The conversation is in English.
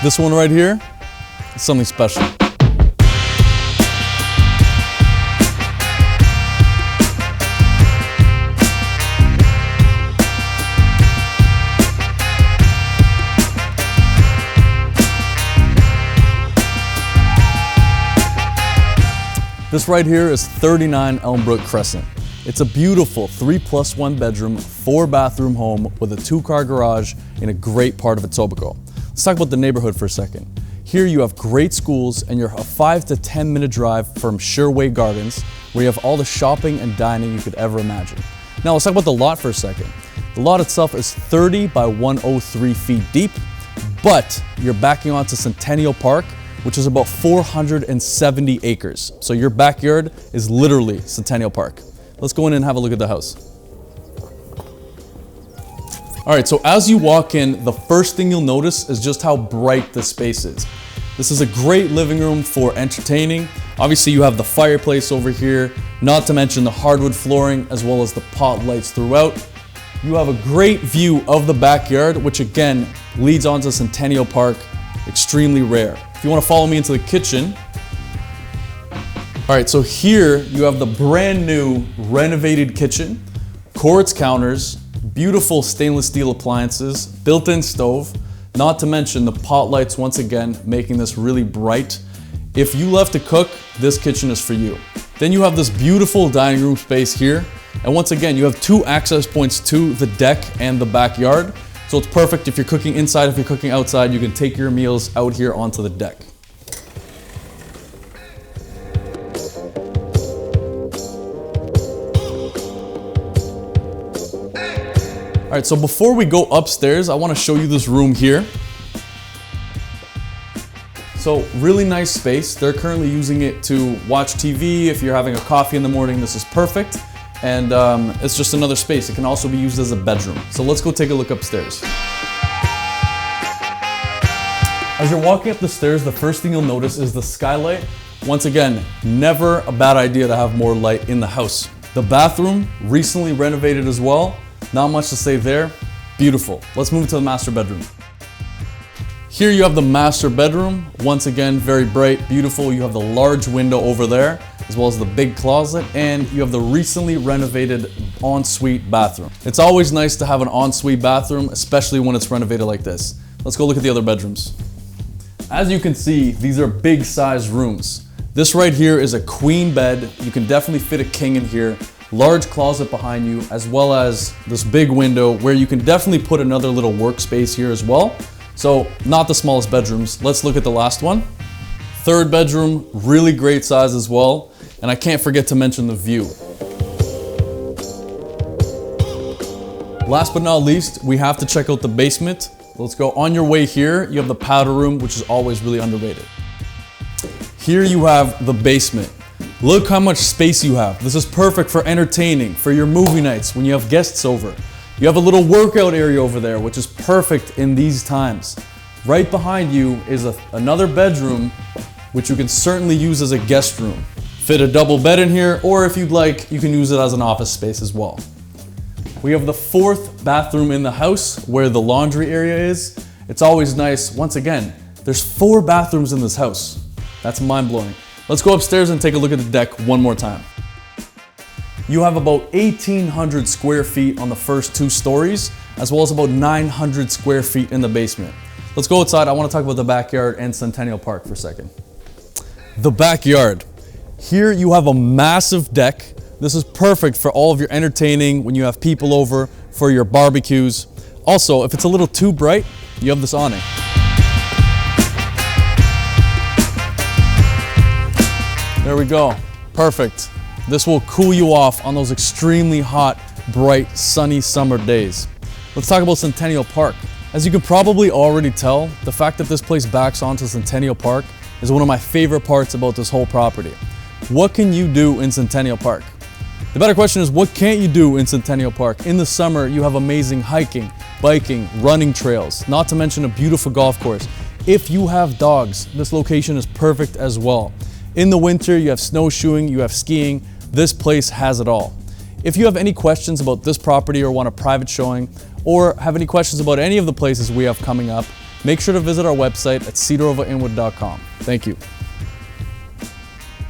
This one right here is something special. This right here is 39 Elmbrook Crescent. It's a beautiful 3+1 bedroom, 4-bathroom home with a 2-car garage in a great part of Etobicoke. Let's talk about the neighborhood for a second. Here you have great schools and you're a 5 to 10 minute drive from Sherway Gardens, where you have all the shopping and dining you could ever imagine. Now let's talk about the lot for a second. The lot itself is 30 by 103 feet deep, but you're backing onto Centennial Park, which is about 470 acres. So your backyard is literally Centennial Park. Let's go in and have a look at the house. All right, so as you walk in, the first thing you'll notice is just how bright the space is. This is a great living room for entertaining. Obviously you have the fireplace over here, not to mention the hardwood flooring as well as the pot lights throughout. You have a great view of the backyard, which again leads onto Centennial Park, extremely rare. If you want to follow me into the kitchen. All right, so here you have the brand new renovated kitchen, Quartz counters, beautiful stainless steel appliances, built-in stove, not to mention the pot lights once again, making this really bright. If you love to cook, this kitchen is for you. Then you have this beautiful dining room space here. And once again, you have 2 access points to the deck and the backyard. So it's perfect if you're cooking inside, if you're cooking outside, you can take your meals out here onto the deck. All right, so before we go upstairs, I want to show you this room here. So really nice space. They're currently using it to watch TV. If you're having a coffee in the morning, this is perfect. And it's just another space. It can also be used as a bedroom. So let's go take a look upstairs. As you're walking up the stairs, the first thing you'll notice is the skylight. Once again, never a bad idea to have more light in the house. The bathroom, recently renovated as well. Not much to say there. Beautiful. Let's move to the master bedroom. Here you have the master bedroom. Once again, very bright, beautiful. You have the large window over there, as well as the big closet, and you have the recently renovated ensuite bathroom. It's always nice to have an ensuite bathroom, especially when it's renovated like this. Let's go look at the other bedrooms. As you can see, these are big size rooms. This right here is a queen bed. You can definitely fit a king in here. Large closet behind you, as well as this big window where you can definitely put another little workspace here as well. So not the smallest bedrooms. Let's look at the last one. Third bedroom, really great size as well. And I can't forget to mention the view. Last but not least, we have to check out the basement. Let's go. On your way here, you have the powder room, which is always really underrated. Here you have the basement. Look how much space you have. This is perfect for entertaining, for your movie nights, when you have guests over. You have a little workout area over there, which is perfect in these times. Right behind you is another bedroom, which you can certainly use as a guest room. Fit a double bed in here, or if you'd like, you can use it as an office space as well. We have the 4th bathroom in the house, where the laundry area is. It's always nice. Once again, there's 4 bathrooms in this house. That's mind-blowing. Let's go upstairs and take a look at the deck one more time. You have about 1,800 square feet on the first 2 stories, as well as about 900 square feet in the basement. Let's go outside. I want to talk about the backyard and Centennial Park for a second. The backyard. Here you have a massive deck. This is perfect for all of your entertaining, when you have people over, for your barbecues. Also, if it's a little too bright, you have this awning. There we go. Perfect. This will cool you off on those extremely hot, bright, sunny summer days. Let's talk about Centennial Park. As you can probably already tell, the fact that this place backs onto Centennial Park is one of my favorite parts about this whole property. What can you do in Centennial Park? The better question is, what can't you do in Centennial Park? In the summer, you have amazing hiking, biking, running trails, not to mention a beautiful golf course. If you have dogs, this location is perfect as well. In the winter, you have snowshoeing, you have skiing. This place has it all. If you have any questions about this property or want a private showing, or have any questions about any of the places we have coming up, make sure to visit our website at cedarovainwood.com. Thank you.